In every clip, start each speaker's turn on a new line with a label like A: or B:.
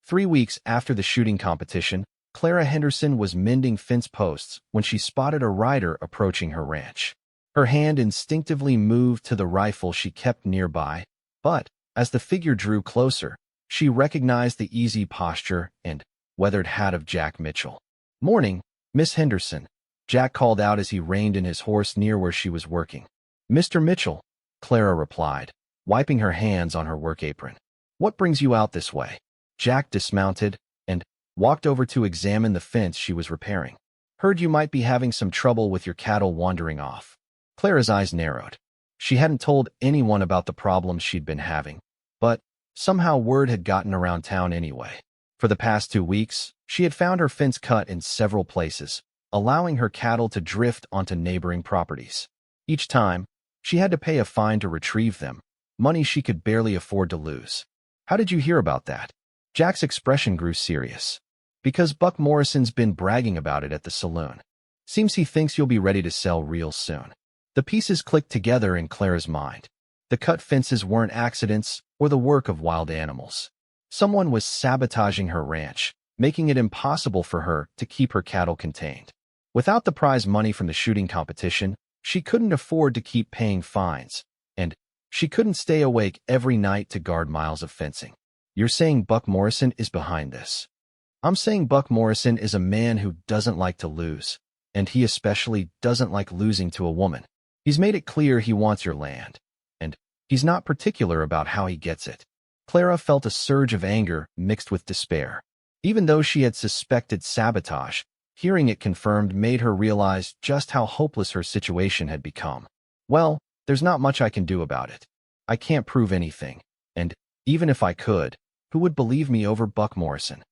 A: 3 weeks after the shooting competition, Clara Henderson was mending fence posts when she spotted a rider approaching her ranch. Her hand instinctively moved to the rifle she kept nearby, but as the figure drew closer, she recognized the easy posture and weathered hat of Jack Mitchell. "Morning, Miss Henderson," Jack called out as he reined in his horse near where she was working. "Mr. Mitchell," Clara replied, wiping her hands on her work apron. "What brings you out this way?" Jack dismounted and walked over to examine the fence she was repairing. "Heard you might be having some trouble with your cattle wandering off." Clara's eyes narrowed. She hadn't told anyone about the problems she'd been having, but somehow word had gotten around town anyway. For the past 2 weeks, she had found her fence cut in several places, allowing her cattle to drift onto neighboring properties. Each time, she had to pay a fine to retrieve them, money she could barely afford to lose. "How did you hear about that?" Jack's expression grew serious. "Because Buck Morrison's been bragging about it at the saloon. Seems he thinks you'll be ready to sell real soon." The pieces clicked together in Clara's mind. The cut fences weren't accidents or the work of wild animals. Someone was sabotaging her ranch, making it impossible for her to keep her cattle contained. Without the prize money from the shooting competition, she couldn't afford to keep paying fines, and she couldn't stay awake every night to guard miles of fencing. "You're saying Buck Morrison is behind this?" "I'm saying Buck Morrison is a man who doesn't like to lose, and he especially doesn't like losing to a woman. He's made it clear he wants your land, and he's not particular about how he gets it." Clara felt a surge of anger mixed with despair. Even though she had suspected sabotage, hearing it confirmed made her realize just how hopeless her situation had become. "Well, there's not much I can do about it. I can't prove anything, and even if I could, who would believe me over Buck Morrison?"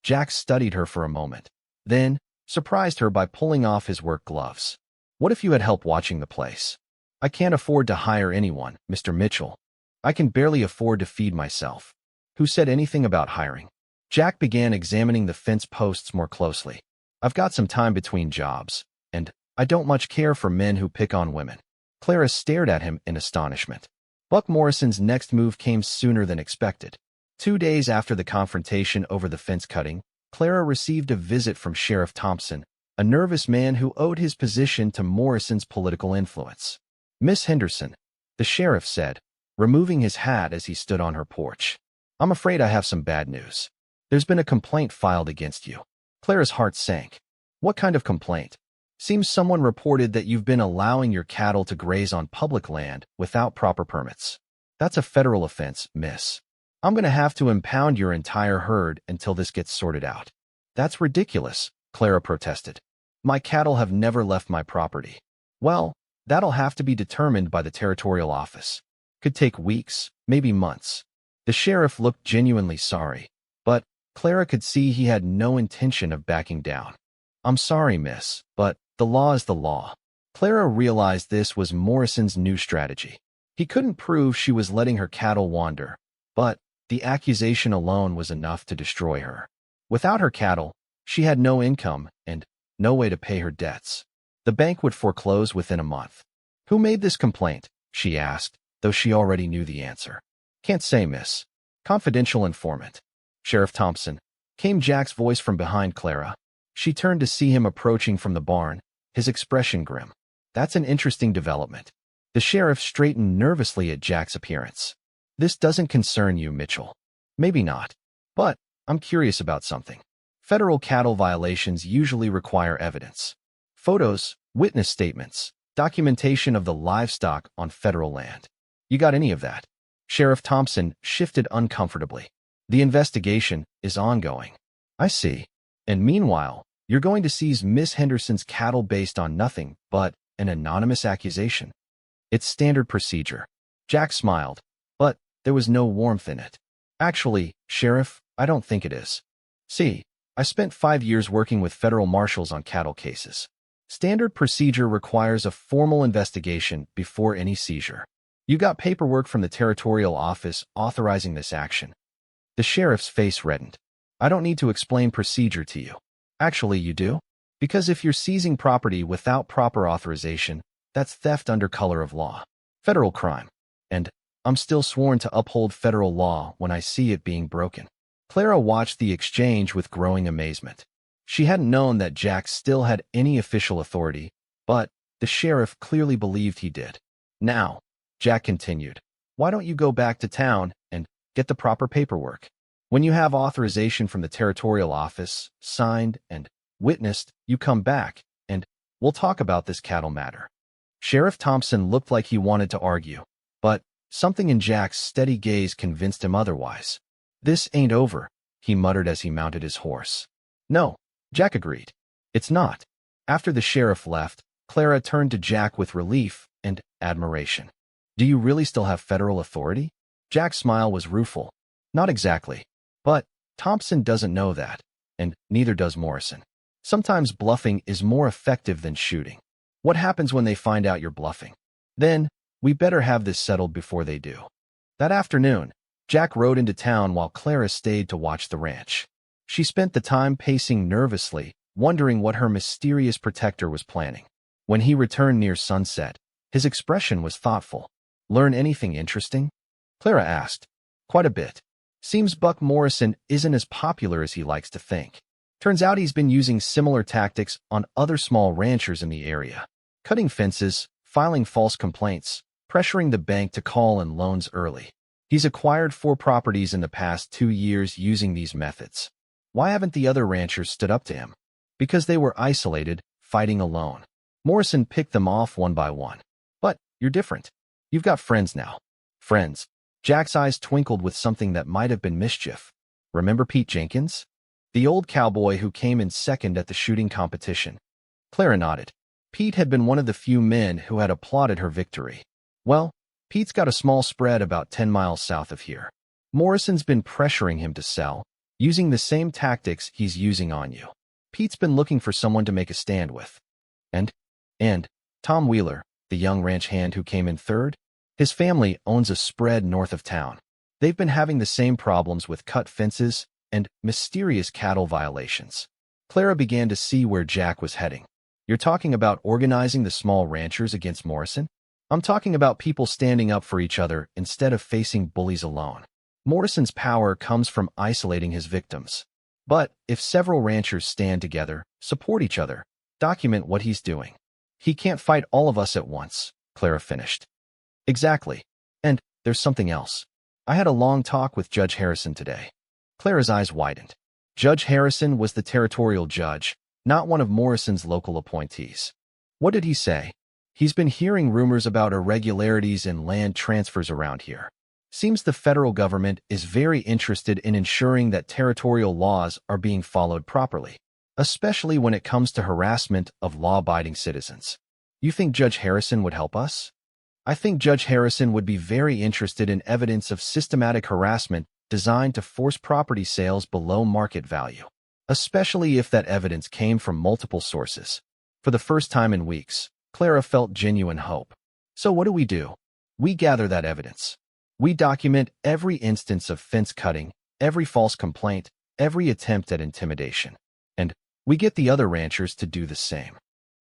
A: Jack studied her for a moment, then surprised her by pulling off his work gloves. "What if you had help watching the place?" "I can't afford to hire anyone, Mr. Mitchell. I can barely afford to feed myself." "Who said anything about hiring?" Jack began examining the fence posts more closely. "I've got some time between jobs, and I don't much care for men who pick on women." Clara stared at him in astonishment. Buck Morrison's next move came sooner than expected. 2 days after the confrontation over the fence cutting, Clara received a visit from Sheriff Thompson, a nervous man who owed his position to Morrison's political influence. "Miss Henderson," the sheriff said, removing his hat as he stood on her porch. "I'm afraid I have some bad news. There's been a complaint filed against you." Clara's heart sank. "What kind of complaint?" "Seems someone reported that you've been allowing your cattle to graze on public land without proper permits." "That's a federal offense, miss. I'm going to have to impound your entire herd until this gets sorted out." "That's ridiculous," Clara protested. "My cattle have never left my property." "Well, that'll have to be determined by the territorial office. Could take weeks, maybe months." The sheriff looked genuinely sorry, but Clara could see he had no intention of backing down. "I'm sorry, miss, but the law is the law." Clara realized this was Morrison's new strategy. He couldn't prove she was letting her cattle wander, but the accusation alone was enough to destroy her. Without her cattle, she had no income and no way to pay her debts. The bank would foreclose within a month. "Who made this complaint?" she asked, though she already knew the answer. "Can't say, miss. Confidential informant." "Sheriff Thompson," came Jack's voice from behind Clara. She turned to see him approaching from the barn, his expression grim. "That's an interesting development." The sheriff straightened nervously at Jack's appearance. "This doesn't concern you, Mitchell." "Maybe not, but I'm curious about something. Federal cattle violations usually require evidence. Photos, witness statements, documentation of the livestock on federal land. You got any of that?" Sheriff Thompson shifted uncomfortably. "The investigation is ongoing." "I see. And meanwhile, you're going to seize Miss Henderson's cattle based on nothing but an anonymous accusation." "It's standard procedure." Jack smiled, but there was no warmth in it. "Actually, Sheriff, I don't think it is. See, I spent 5 years working with federal marshals on cattle cases. Standard procedure requires a formal investigation before any seizure. You got paperwork from the territorial office authorizing this action." The sheriff's face reddened. "I don't need to explain procedure to you." "Actually, you do? Because if you're seizing property without proper authorization, that's theft under color of law. Federal crime. And I'm still sworn to uphold federal law when I see it being broken." Clara watched the exchange with growing amazement. She hadn't known that Jack still had any official authority, but the sheriff clearly believed he did. Now, Jack continued, why don't you go back to town and get the proper paperwork? When you have authorization from the territorial office, signed and witnessed, you come back, and we'll talk about this cattle matter. Sheriff Thompson looked like he wanted to argue, but something in Jack's steady gaze convinced him otherwise. This ain't over, he muttered as he mounted his horse. No, Jack agreed. It's not. After the sheriff left, Clara turned to Jack with relief and admiration. Do you really still have federal authority? Jack's smile was rueful. Not exactly. But Thompson doesn't know that, and neither does Morrison. Sometimes bluffing is more effective than shooting. What happens when they find out you're bluffing? Then, we better have this settled before they do. That afternoon, Jack rode into town while Clara stayed to watch the ranch. She spent the time pacing nervously, wondering what her mysterious protector was planning. When he returned near sunset, his expression was thoughtful. Learn anything interesting? Clara asked. Quite a bit. Seems Buck Morrison isn't as popular as he likes to think. Turns out he's been using similar tactics on other small ranchers in the area. Cutting fences, filing false complaints, pressuring the bank to call in loans early. He's acquired 4 properties in the past 2 years using these methods. Why haven't the other ranchers stood up to him? Because they were isolated, fighting alone. Morrison picked them off one by one. But you're different. You've got friends now. Friends. Jack's eyes twinkled with something that might have been mischief. Remember Pete Jenkins? The old cowboy who came in second at the shooting competition. Clara nodded. Pete had been one of the few men who had applauded her victory. Well, Pete's got a small spread about 10 miles south of here. Morrison's been pressuring him to sell, using the same tactics he's using on you. Pete's been looking for someone to make a stand with. And Tom Wheeler, the young ranch hand who came in third, his family owns a spread north of town. They've been having the same problems with cut fences and mysterious cattle violations. Clara began to see where Jack was heading. You're talking about organizing the small ranchers against Morrison? I'm talking about people standing up for each other instead of facing bullies alone. Morrison's power comes from isolating his victims. But if several ranchers stand together, support each other, document what he's doing. He can't fight all of us at once, Clara finished. Exactly. And there's something else. I had a long talk with Judge Harrison today. Clara's eyes widened. Judge Harrison was the territorial judge, not one of Morrison's local appointees. What did he say? He's been hearing rumors about irregularities in land transfers around here. Seems the federal government is very interested in ensuring that territorial laws are being followed properly, especially when it comes to harassment of law-abiding citizens. You think Judge Harrison would help us? I think Judge Harrison would be very interested in evidence of systematic harassment designed to force property sales below market value, especially if that evidence came from multiple sources. For the first time in weeks, Clara felt genuine hope. So what do? We gather that evidence. We document every instance of fence cutting, every false complaint, every attempt at intimidation. And we get the other ranchers to do the same.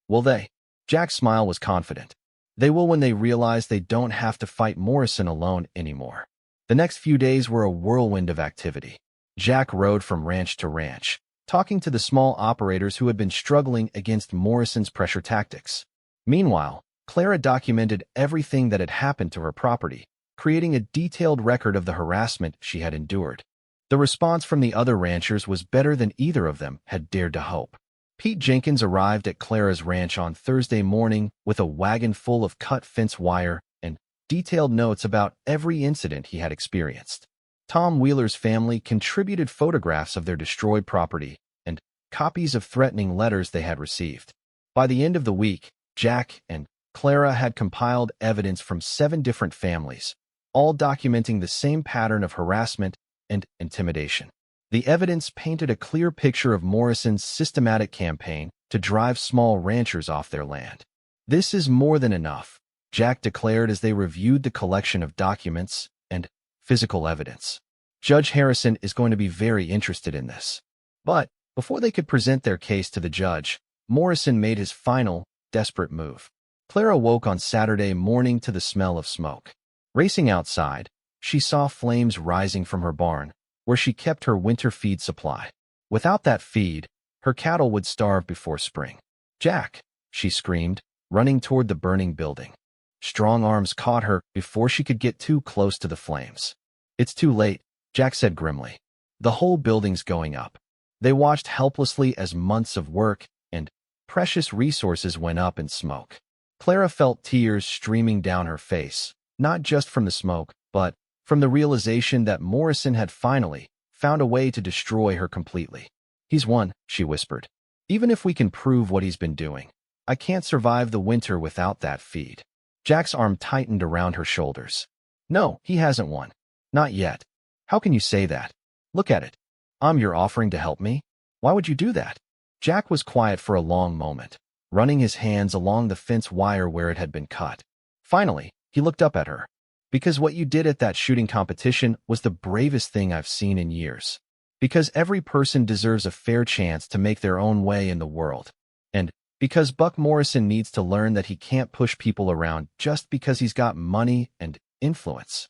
A: Will they? Jack's smile was confident. They will when they realize they don't have to fight Morrison alone anymore. The next few days were a whirlwind of activity. Jack rode from ranch to ranch, talking to the small operators who had been struggling against Morrison's pressure tactics. Meanwhile, Clara documented everything that had happened to her property, creating a detailed record of the harassment she had endured. The response from the other ranchers was better than either of them had dared to hope. Pete Jenkins arrived at Clara's ranch on Thursday morning with a wagon full of cut fence wire and detailed notes about every incident he had experienced. Tom Wheeler's family contributed photographs of their destroyed property and copies of threatening letters they had received. By the end of the week, Jack and Clara had compiled evidence from 7 different families, all documenting the same pattern of harassment and intimidation. The evidence painted a clear picture of Morrison's systematic campaign to drive small ranchers off their land. This is more than enough, Jack declared as they reviewed the collection of documents and physical evidence. Judge Harrison is going to be very interested in this. But before they could present their case to the judge, Morrison made his final, desperate move. Clara woke on Saturday morning to the smell of smoke. Racing outside, she saw flames rising from her barn, where she kept her winter feed supply. Without that feed, her cattle would starve before spring. "Jack!" she screamed, running toward the burning building. Strong arms caught her before she could get too close to the flames. "It's too late," Jack said grimly. "The whole building's going up." They watched helplessly as months of work and precious resources went up in smoke. Clara felt tears streaming down her face, not just from the smoke, but from the realization that Morrison had finally found a way to destroy her completely. "He's won," she whispered. "Even if we can prove what he's been doing, I can't survive the winter without that feed." Jack's arm tightened around her shoulders. "No, he hasn't won. Not yet. How can you say that? Look at it. You're offering to help me? Why would you do that?" Jack was quiet for a long moment, running his hands along the fence wire where it had been cut. Finally, he looked up at her. "Because what you did at that shooting competition was the bravest thing I've seen in years. Because every person deserves a fair chance to make their own way in the world. And because Buck Morrison needs to learn that he can't push people around just because he's got money and influence."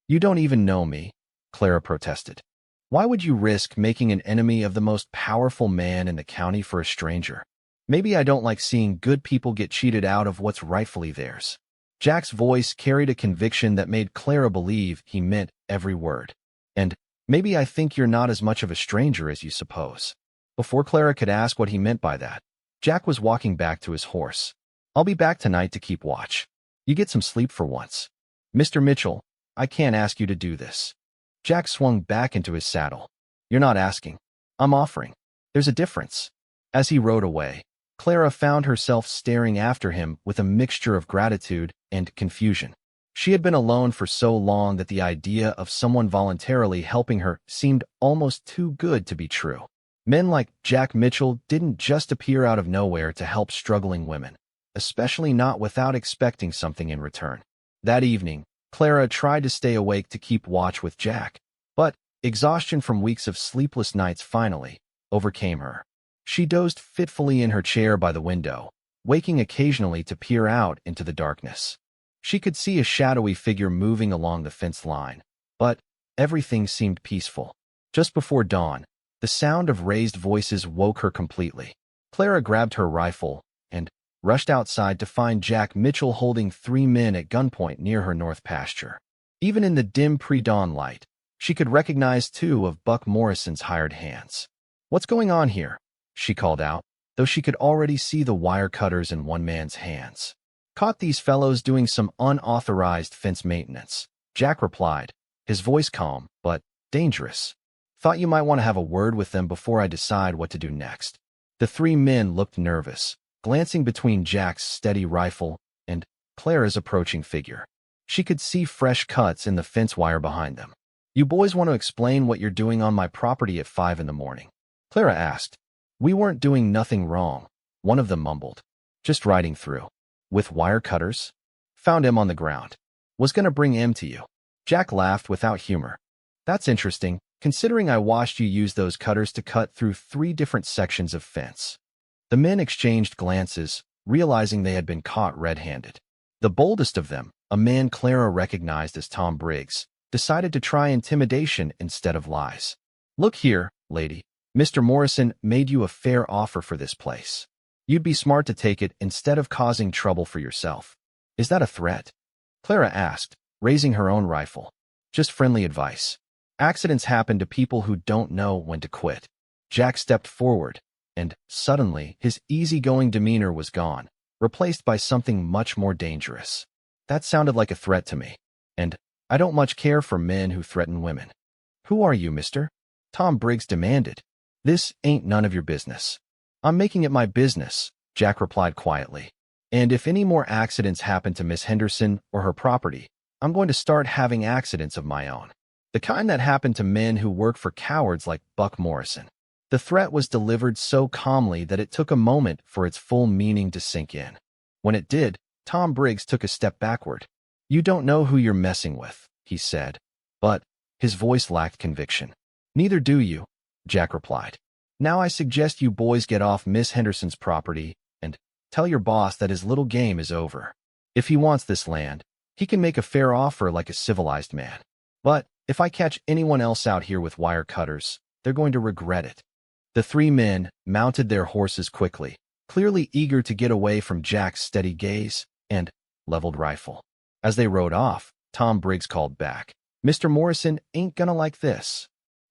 A: "You don't even know me," Clara protested. "Why would you risk making an enemy of the most powerful man in the county for a stranger? Maybe I don't like seeing good people get cheated out of what's rightfully theirs." Jack's voice carried a conviction that made Clara believe he meant every word. "And maybe I think you're not as much of a stranger as you suppose." Before Clara could ask what he meant by that, Jack was walking back to his horse. "I'll be back tonight to keep watch. You get some sleep for once. Mr. Mitchell, I can't ask you to do this." Jack swung back into his saddle. "You're not asking. I'm offering. There's a difference." As he rode away, Clara found herself staring after him with a mixture of gratitude and confusion. She had been alone for so long that the idea of someone voluntarily helping her seemed almost too good to be true. Men like Jack Mitchell didn't just appear out of nowhere to help struggling women, especially not without expecting something in return. That evening, Clara tried to stay awake to keep watch with Jack, but exhaustion from weeks of sleepless nights finally overcame her. She dozed fitfully in her chair by the window, waking occasionally to peer out into the darkness. She could see a shadowy figure moving along the fence line, but everything seemed peaceful. Just before dawn, the sound of raised voices woke her completely. Clara grabbed her rifle and rushed outside to find Jack Mitchell holding 3 men at gunpoint near her north pasture. Even in the dim pre-dawn light, she could recognize 2 of Buck Morrison's hired hands. "What's going on here?" she called out, though she could already see the wire cutters in one man's hands. "Caught these fellows doing some unauthorized fence maintenance," Jack replied, his voice calm but dangerous. "Thought you might want to have a word with them before I decide what to do next." The 3 men looked nervous, glancing between Jack's steady rifle and Clara's approaching figure. She could see fresh cuts in the fence wire behind them. "You boys want to explain what you're doing on my property at 5 in the morning?" Clara asked. "We weren't doing nothing wrong," one of them mumbled. "Just riding through." "With wire cutters?" "Found him on the ground. Was gonna bring him to you." Jack laughed without humor. "That's interesting, considering I watched you use those cutters to cut through 3 different sections of fence." The men exchanged glances, realizing they had been caught red-handed. The boldest of them, a man Clara recognized as Tom Briggs, decided to try intimidation instead of lies. "Look here, lady. Mr. Morrison made you a fair offer for this place. You'd be smart to take it instead of causing trouble for yourself." "Is that a threat?" Clara asked, raising her own rifle. "Just friendly advice. Accidents happen to people who don't know when to quit." Jack stepped forward, and suddenly his easygoing demeanor was gone, replaced by something much more dangerous. "That sounded like a threat to me, and I don't much care for men who threaten women." "Who are you, mister?" Tom Briggs demanded. "This ain't none of your business." "I'm making it my business," Jack replied quietly. "And if any more accidents happen to Miss Henderson or her property, I'm going to start having accidents of my own. The kind that happen to men who work for cowards like Buck Morrison." The threat was delivered so calmly that it took a moment for its full meaning to sink in. When it did, Tom Briggs took a step backward. "You don't know who you're messing with," he said, but his voice lacked conviction. "Neither do you," Jack replied. "Now I suggest you boys get off Miss Henderson's property and tell your boss that his little game is over. If he wants this land, he can make a fair offer like a civilized man. But If I catch anyone else out here with wire cutters, they're going to regret it. The three men mounted their horses quickly, clearly eager to get away from Jack's steady gaze and leveled rifle. As they rode off, Tom Briggs called back, "Mr. Morrison ain't gonna like this."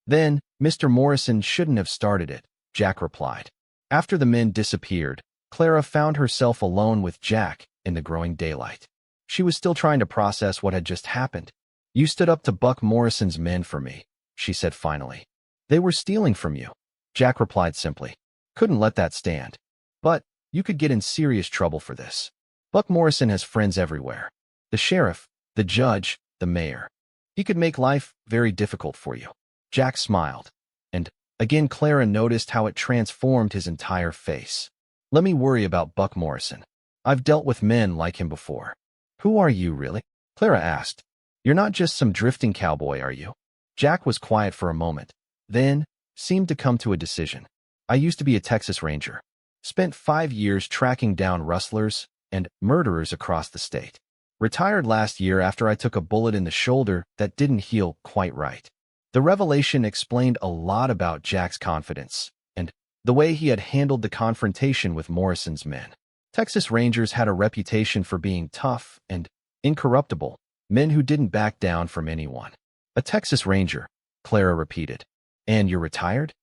A: "Then, Mr. Morrison shouldn't have started it," Jack replied. After the men disappeared, Clara found herself alone with Jack in the growing daylight. She was still trying to process what had just happened. "You stood up to Buck Morrison's men for me," she said finally. "They were stealing from you," Jack replied simply. "Couldn't let that stand. But you could get in serious trouble for this. Buck Morrison has friends everywhere. The sheriff, the judge, the mayor. He could make life very difficult for you." Jack smiled, and again Clara noticed how it transformed his entire face. "Let me worry about Buck Morrison. I've dealt with men like him before." "Who are you, really?" Clara asked. "You're not just some drifting cowboy, are you?" Jack was quiet for a moment, then seemed to come to a decision. "I used to be a Texas Ranger. Spent 5 years tracking down rustlers and murderers across the state. Retired last year after I took a bullet in the shoulder that didn't heal quite right." The revelation explained a lot about Jack's confidence and the way he had handled the confrontation with Morrison's men. Texas Rangers had a reputation for being tough and incorruptible, men who didn't back down from anyone. "A Texas Ranger," Clara repeated. "And you're retired?"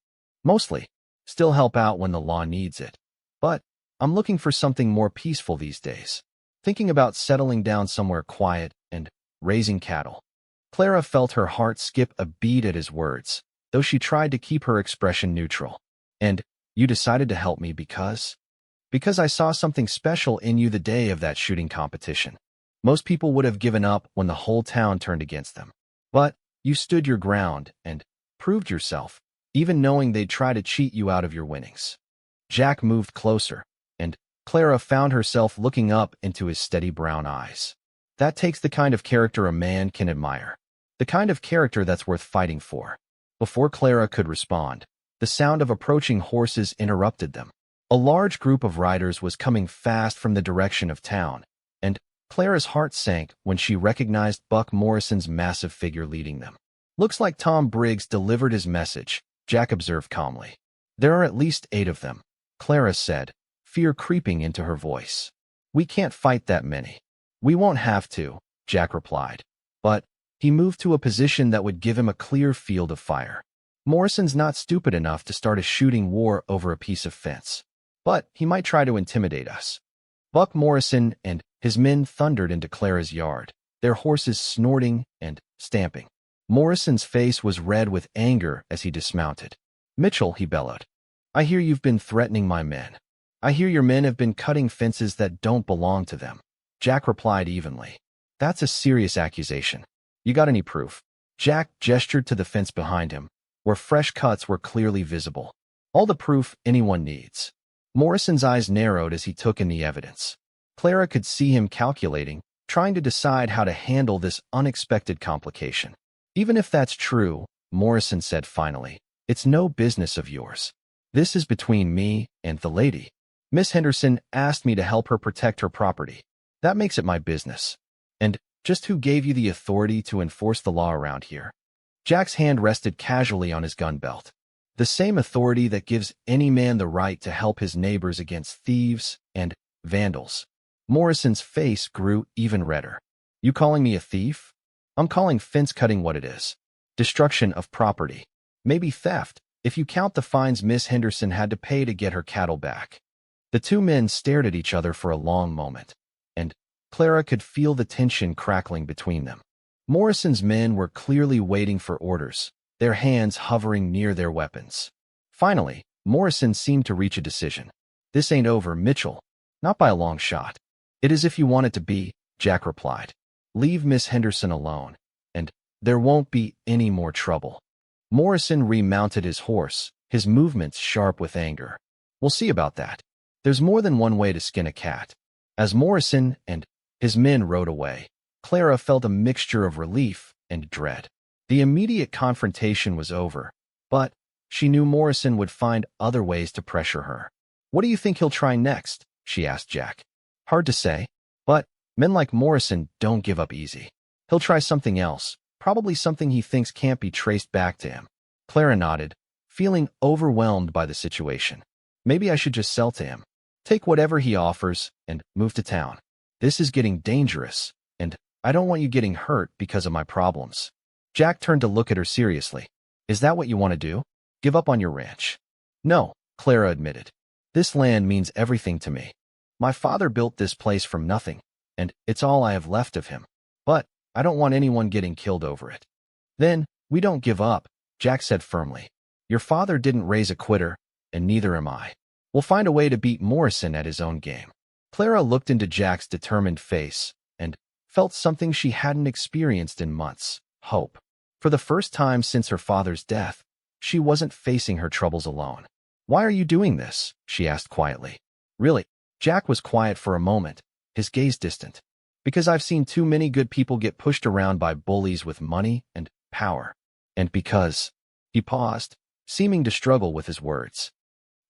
A: "Mostly. Still help out when the law needs it. But I'm looking for something more peaceful these days. Thinking about settling down somewhere quiet and raising cattle." Clara felt her heart skip a beat at his words, though she tried to keep her expression neutral. "And you decided to help me because I saw something special in you the day of that shooting competition. Most people would have given up when the whole town turned against them. But you stood your ground and proved yourself, even knowing they'd try to cheat you out of your winnings." Jack moved closer, and Clara found herself looking up into his steady brown eyes. "That takes the kind of character a man can admire. The kind of character that's worth fighting for." Before Clara could respond, the sound of approaching horses interrupted them. A large group of riders was coming fast from the direction of town, and Clara's heart sank when she recognized Buck Morrison's massive figure leading them. "Looks like Tom Briggs delivered his message," Jack observed calmly. "There are at least 8 of them," Clara said, fear creeping into her voice. "We can't fight that many." "We won't have to," Jack replied. But he moved to a position that would give him a clear field of fire. "Morrison's not stupid enough to start a shooting war over a piece of fence. But he might try to intimidate us." Buck Morrison and his men thundered into Clara's yard, their horses snorting and stamping. Morrison's face was red with anger as he dismounted. "Mitchell," he bellowed, "I hear you've been threatening my men. I hear your men have been cutting fences that don't belong to them." Jack replied evenly. "That's a serious accusation. You got any proof?" Jack gestured to the fence behind him, where fresh cuts were clearly visible. "All the proof anyone needs." Morrison's eyes narrowed as he took in the evidence. Clara could see him calculating, trying to decide how to handle this unexpected complication. "Even if that's true," Morrison said finally, "it's no business of yours. This is between me and the lady. Miss Henderson asked me to help her protect her property. That makes it my business. And just who gave you the authority to enforce the law around here?" Jack's hand rested casually on his gun belt. "The same authority that gives any man the right to help his neighbors against thieves and vandals." Morrison's face grew even redder. "You calling me a thief?" "I'm calling fence cutting what it is. Destruction of property. Maybe theft, if you count the fines Miss Henderson had to pay to get her cattle back." The two men stared at each other for a long moment, and Clara could feel the tension crackling between them. Morrison's men were clearly waiting for orders, their hands hovering near their weapons. Finally, Morrison seemed to reach a decision. "This ain't over, Mitchell. Not by a long shot." "It is if you want it to be," Jack replied. "Leave Miss Henderson alone, and there won't be any more trouble." Morrison remounted his horse, his movements sharp with anger. "We'll see about that. There's more than one way to skin a cat." As Morrison and his men rode away, Clara felt a mixture of relief and dread. The immediate confrontation was over, but she knew Morrison would find other ways to pressure her. "What do you think he'll try next?" she asked Jack. "Hard to say, but men like Morrison don't give up easy. He'll try something else, Probably something he thinks can't be traced back to him. Clara nodded, feeling overwhelmed by the situation. Maybe I should just sell to him. Take whatever he offers and move to town. This is getting dangerous, and I don't want you getting hurt because of my problems. Jack turned to look at her seriously. Is that what you want to do? Give up on your ranch? No, Clara admitted. This land means everything to me. My father built this place from nothing, and it's all I have left of him. But I don't want anyone getting killed over it. Then, we don't give up, Jack said firmly. Your father didn't raise a quitter, and neither am I. We'll find a way to beat Morrison at his own game. Clara looked into Jack's determined face and felt something she hadn't experienced in months: hope. For the first time since her father's death, she wasn't facing her troubles alone. Why are you doing this? She asked quietly. Really? Jack was quiet for a moment, his gaze distant. Because I've seen too many good people get pushed around by bullies with money and power. And because... He paused, seeming to struggle with his words.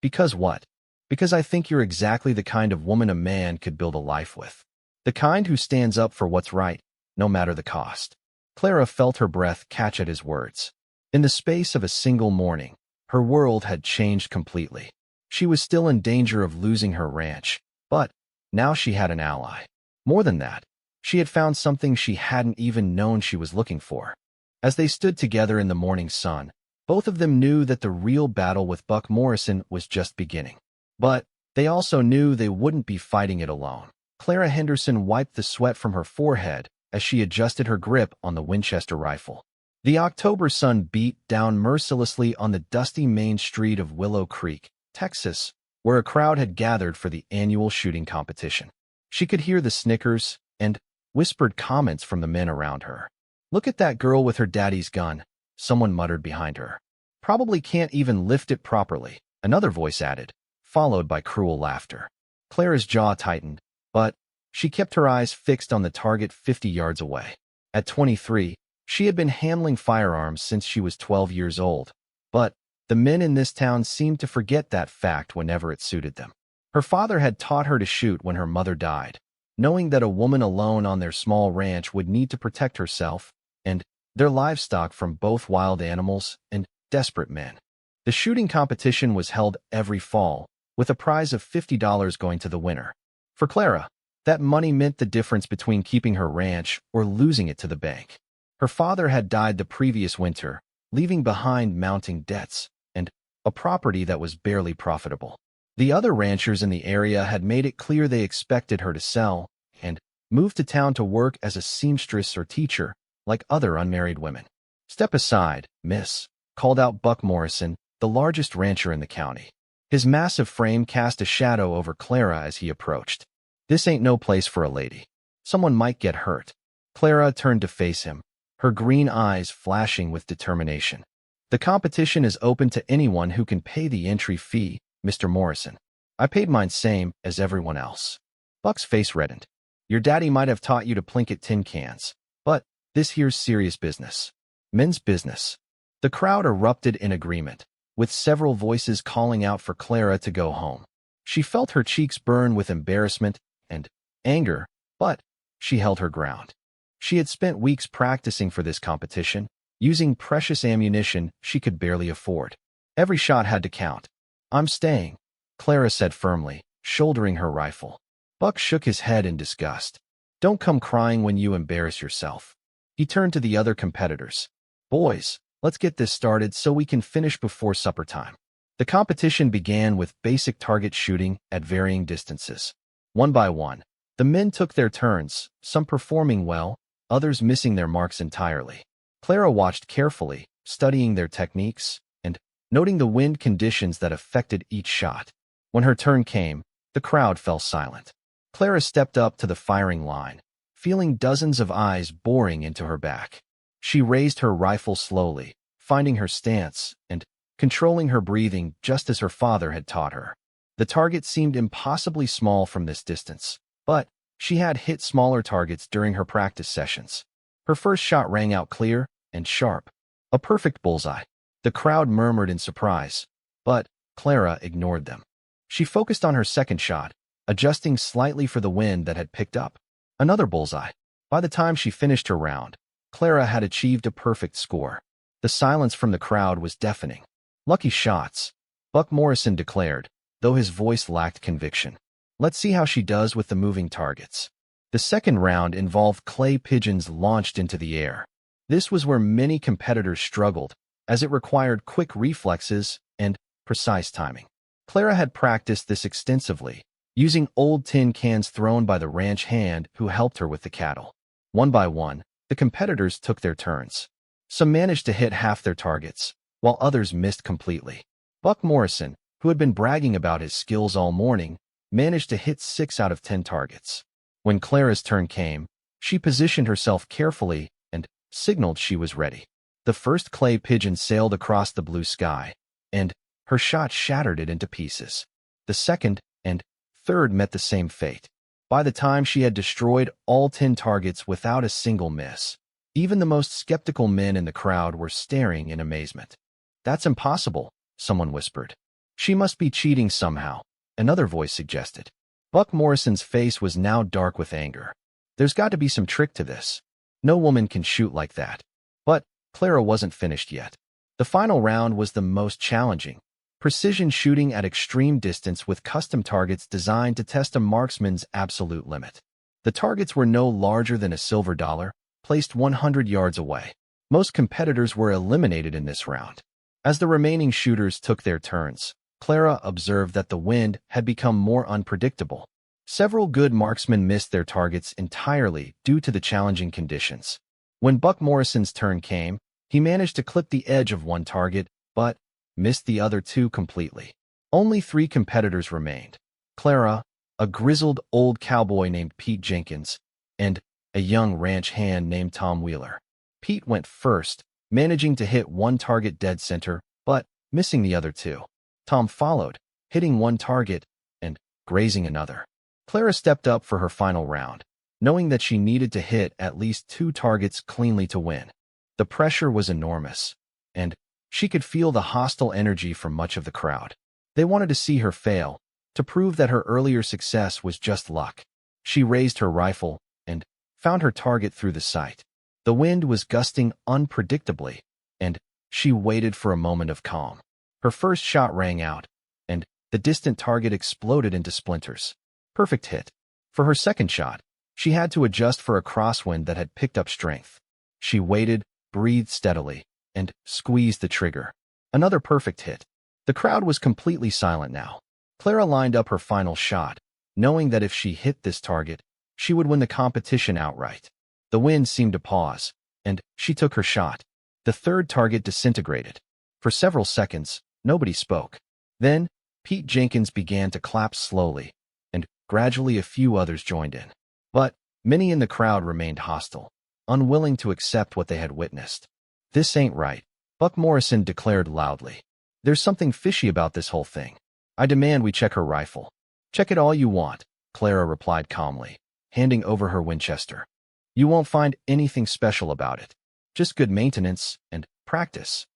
A: Because what? Because I think you're exactly the kind of woman a man could build a life with. The kind who stands up for what's right, no matter the cost. Clara felt her breath catch at his words. In the space of a single morning, her world had changed completely. She was still in danger of losing her ranch, but now she had an ally. More than that, she had found something she hadn't even known she was looking for. As they stood together in the morning sun, both of them knew that the real battle with Buck Morrison was just beginning. But they also knew they wouldn't be fighting it alone. Clara Henderson wiped the sweat from her forehead as she adjusted her grip on the Winchester rifle. The October sun beat down mercilessly on the dusty main street of Willow Creek, Texas, where a crowd had gathered for the annual shooting competition. She could hear the snickers and whispered comments from the men around her. Look at that girl with her daddy's gun, someone muttered behind her. Probably can't even lift it properly, another voice added, followed by cruel laughter. Clara's jaw tightened, but she kept her eyes fixed on the target 50 yards away. At 23, she had been handling firearms since she was 12 years old, but the men in this town seemed to forget that fact whenever it suited them. Her father had taught her to shoot when her mother died, knowing that a woman alone on their small ranch would need to protect herself and their livestock from both wild animals and desperate men. The shooting competition was held every fall, with a prize of $50 going to the winner. For Clara, that money meant the difference between keeping her ranch or losing it to the bank. Her father had died the previous winter, leaving behind mounting debts and a property that was barely profitable. The other ranchers in the area had made it clear they expected her to sell and move to town to work as a seamstress or teacher, like other unmarried women. Step aside, miss, called out Buck Morrison, the largest rancher in the county. His massive frame cast a shadow over Clara as he approached. This ain't no place for a lady. Someone might get hurt. Clara turned to face him, her green eyes flashing with determination. The competition is open to anyone who can pay the entry fee, Mr. Morrison. I paid mine same as everyone else. Buck's face reddened. Your daddy might have taught you to plinkett tin cans, but this here's serious business. Men's business. The crowd erupted in agreement, with several voices calling out for Clara to go home. She felt her cheeks burn with embarrassment and anger, but she held her ground. She had spent weeks practicing for this competition, using precious ammunition she could barely afford. Every shot had to count. I'm staying, Clara said firmly, shouldering her rifle. Buck shook his head in disgust. Don't come crying when you embarrass yourself. He turned to the other competitors. Boys, let's get this started so we can finish before supper time. The competition began with basic target shooting at varying distances. One by one, the men took their turns, some performing well, others missing their marks entirely. Clara watched carefully, studying their techniques and noting the wind conditions that affected each shot. When her turn came, the crowd fell silent. Clara stepped up to the firing line, feeling dozens of eyes boring into her back. She raised her rifle slowly, finding her stance and controlling her breathing just as her father had taught her. The target seemed impossibly small from this distance, but she had hit smaller targets during her practice sessions. Her first shot rang out clear and sharp. A perfect bullseye. The crowd murmured in surprise, but Clara ignored them. She focused on her second shot, adjusting slightly for the wind that had picked up. Another bullseye. By the time she finished her round, Clara had achieved a perfect score. The silence from the crowd was deafening. Lucky shots, Buck Morrison declared, though his voice lacked conviction. Let's see how she does with the moving targets. The second round involved clay pigeons launched into the air. This was where many competitors struggled, as it required quick reflexes and precise timing. Clara had practiced this extensively, using old tin cans thrown by the ranch hand who helped her with the cattle. One by one, the competitors took their turns. Some managed to hit half their targets, while others missed completely. Buck Morrison, who had been bragging about his skills all morning, managed to hit 6 out of 10 targets. When Clara's turn came, she positioned herself carefully and signaled she was ready. The first clay pigeon sailed across the blue sky, and her shot shattered it into pieces. The second and third met the same fate. By the time she had destroyed all 10 targets without a single miss, even the most skeptical men in the crowd were staring in amazement. "That's impossible," someone whispered. "She must be cheating somehow," another voice suggested. Buck Morrison's face was now dark with anger. There's got to be some trick to this. No woman can shoot like that. But Clara wasn't finished yet. The final round was the most challenging. Precision shooting at extreme distance with custom targets designed to test a marksman's absolute limit. The targets were no larger than a silver dollar, placed 100 yards away. Most competitors were eliminated in this round. As the remaining shooters took their turns, Clara observed that the wind had become more unpredictable. Several good marksmen missed their targets entirely due to the challenging conditions. When Buck Morrison's turn came, he managed to clip the edge of one target, but missed the other 2 completely. Only 3 competitors remained: Clara, a grizzled old cowboy named Pete Jenkins, and a young ranch hand named Tom Wheeler. Pete went first, managing to hit one target dead center, but missing the other 2. Tom followed, hitting one target and grazing another. Clara stepped up for her final round, knowing that she needed to hit at least 2 targets cleanly to win. The pressure was enormous, and she could feel the hostile energy from much of the crowd. They wanted to see her fail, to prove that her earlier success was just luck. She raised her rifle and found her target through the sight. The wind was gusting unpredictably, and she waited for a moment of calm. Her first shot rang out, and the distant target exploded into splinters. Perfect hit. For her second shot, she had to adjust for a crosswind that had picked up strength. She waited, breathed steadily, and squeezed the trigger. Another perfect hit. The crowd was completely silent now. Clara lined up her final shot, knowing that if she hit this target, she would win the competition outright. The wind seemed to pause, and she took her shot. The third target disintegrated. For several seconds, nobody spoke. Then, Pete Jenkins began to clap slowly, and gradually a few others joined in. But many in the crowd remained hostile, unwilling to accept what they had witnessed. "This ain't right," Buck Morrison declared loudly. "There's something fishy about this whole thing. I demand we check her rifle." "Check it all you want," Clara replied calmly, handing over her Winchester. "You won't find anything special about it. Just good maintenance and practice."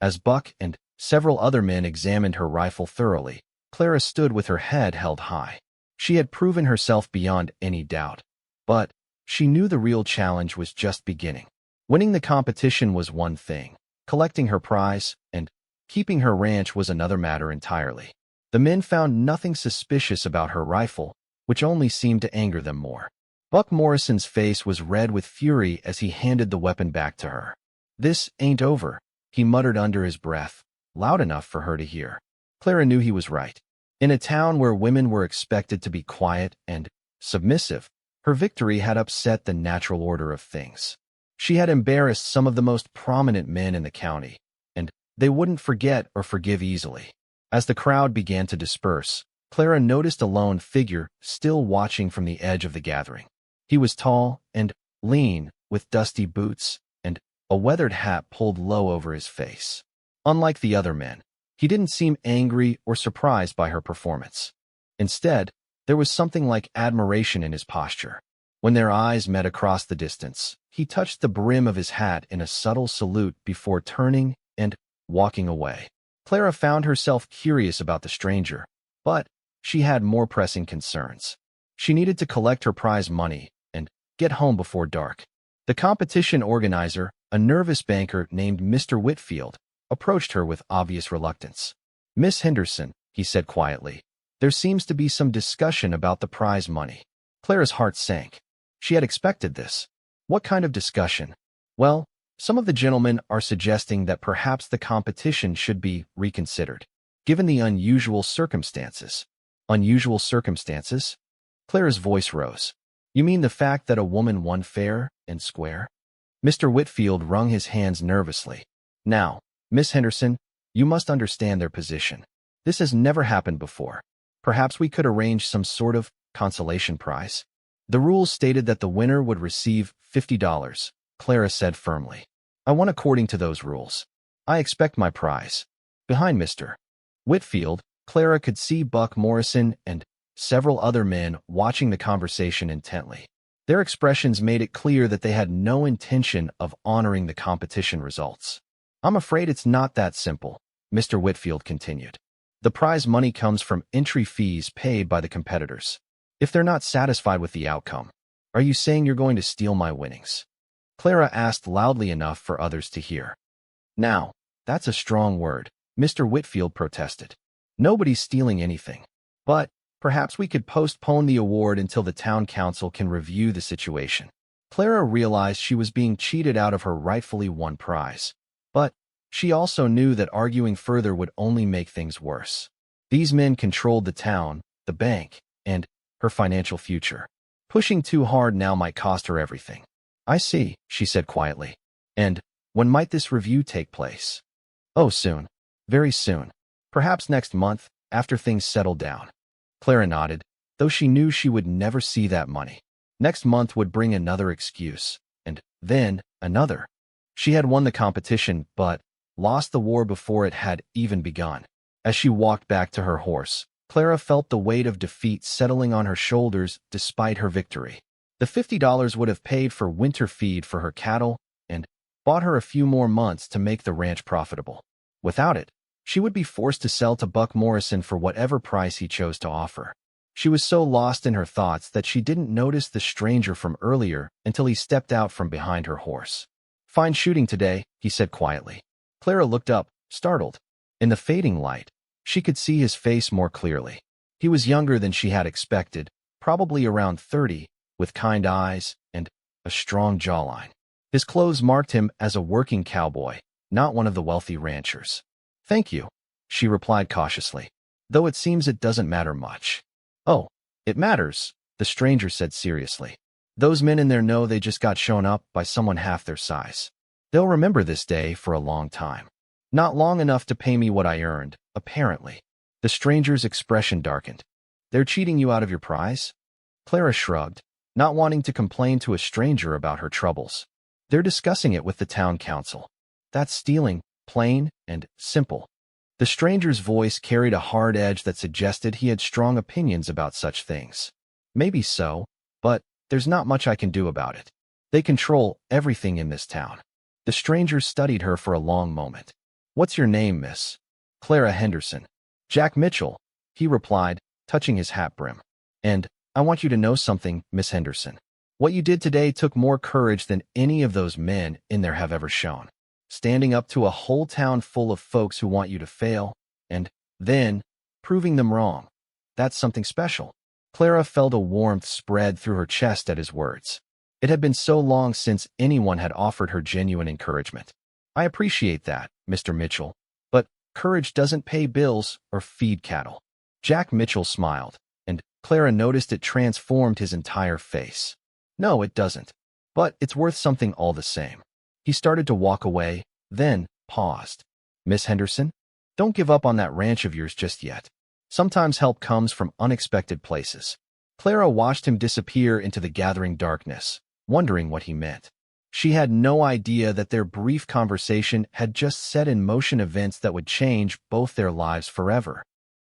A: As Buck and several other men examined her rifle thoroughly, Clara stood with her head held high. She had proven herself beyond any doubt, but she knew the real challenge was just beginning. Winning the competition was one thing. Collecting her prize and keeping her ranch was another matter entirely. The men found nothing suspicious about her rifle, which only seemed to anger them more. Buck Morrison's face was red with fury as he handed the weapon back to her. "This ain't over," he muttered under his breath, loud enough for her to hear. Clara knew he was right. In a town where women were expected to be quiet and submissive, her victory had upset the natural order of things. She had embarrassed some of the most prominent men in the county, and they wouldn't forget or forgive easily. As the crowd began to disperse, Clara noticed a lone figure still watching from the edge of the gathering. He was tall and lean, with dusty boots and a weathered hat pulled low over his face. Unlike the other men, he didn't seem angry or surprised by her performance. Instead, there was something like admiration in his posture. When their eyes met across the distance, he touched the brim of his hat in a subtle salute before turning and walking away. Clara found herself curious about the stranger, but she had more pressing concerns. She needed to collect her prize money and get home before dark. The competition organizer, a nervous banker named Mr. Whitfield, approached her with obvious reluctance. "Miss Henderson," he said quietly, "there seems to be some discussion about the prize money." Clara's heart sank. She had expected this. What kind of discussion? Well, some of the gentlemen are suggesting that perhaps the competition should be reconsidered, given the unusual circumstances. Unusual circumstances? Clara's voice rose. "You mean the fact that a woman won fair and square?" Mr. Whitfield wrung his hands nervously. "Now, Miss Henderson, you must understand their position. This has never happened before. Perhaps we could arrange some sort of consolation prize." "The rules stated that the winner would receive $50, Clara said firmly. "I won according to those rules. I expect my prize." Behind Mr. Whitfield, Clara could see Buck Morrison and several other men watching the conversation intently. Their expressions made it clear that they had no intention of honoring the competition results. "I'm afraid it's not that simple," Mr. Whitfield continued. "The prize money comes from entry fees paid by the competitors. If they're not satisfied with the outcome, are you saying you're going to steal my winnings?" Clara asked loudly enough for others to hear. "Now, that's a strong word," Mr. Whitfield protested. "Nobody's stealing anything. But perhaps we could postpone the award until the town council can review the situation." Clara realized she was being cheated out of her rightfully won prize. But she also knew that arguing further would only make things worse. These men controlled the town, the bank, and her financial future. Pushing too hard now might cost her everything. "I see," she said quietly. "And when might this review take place?" "Oh, soon. Very soon. Perhaps next month, after things settle down." Clara nodded, though she knew she would never see that money. Next month would bring another excuse, and then another. She had won the competition, but lost the war before it had even begun. As she walked back to her horse, Clara felt the weight of defeat settling on her shoulders despite her victory. The $50 would have paid for winter feed for her cattle and bought her a few more months to make the ranch profitable. Without it, she would be forced to sell to Buck Morrison for whatever price he chose to offer. She was so lost in her thoughts that she didn't notice the stranger from earlier until he stepped out from behind her horse. "Fine shooting today," he said quietly. Clara looked up, startled. In the fading light, she could see his face more clearly. He was younger than she had expected, probably around 30, with kind eyes and a strong jawline. His clothes marked him as a working cowboy, not one of the wealthy ranchers. "Thank you," she replied cautiously, "though it seems it doesn't matter much." "Oh, it matters," the stranger said seriously. "Those men in there know they just got shown up by someone half their size. They'll remember this day for a long time. Not long enough to pay me what I earned, apparently." The stranger's expression darkened. "They're cheating you out of your prize?" Clara shrugged, not wanting to complain to a stranger about her troubles. "They're discussing it with the town council. That's stealing, plain and simple." The stranger's voice carried a hard edge that suggested he had strong opinions about such things. "Maybe so, but there's not much I can do about it. They control everything in this town." The stranger studied her for a long moment. "What's your name, miss?" "Clara Henderson." "Jack Mitchell," he replied, touching his hat brim. "And I want you to know something, Miss Henderson. What you did today took more courage than any of those men in there have ever shown. Standing up to a whole town full of folks who want you to fail, and then proving them wrong. That's something special." Clara felt a warmth spread through her chest at his words. It had been so long since anyone had offered her genuine encouragement. "I appreciate that, Mr. Mitchell, but courage doesn't pay bills or feed cattle." Jack Mitchell smiled, and Clara noticed it transformed his entire face. "No, it doesn't. But it's worth something all the same." He started to walk away, then paused. "Miss Henderson, don't give up on that ranch of yours just yet. Sometimes help comes from unexpected places." Clara watched him disappear into the gathering darkness, wondering what he meant. She had no idea that their brief conversation had just set in motion events that would change both their lives forever.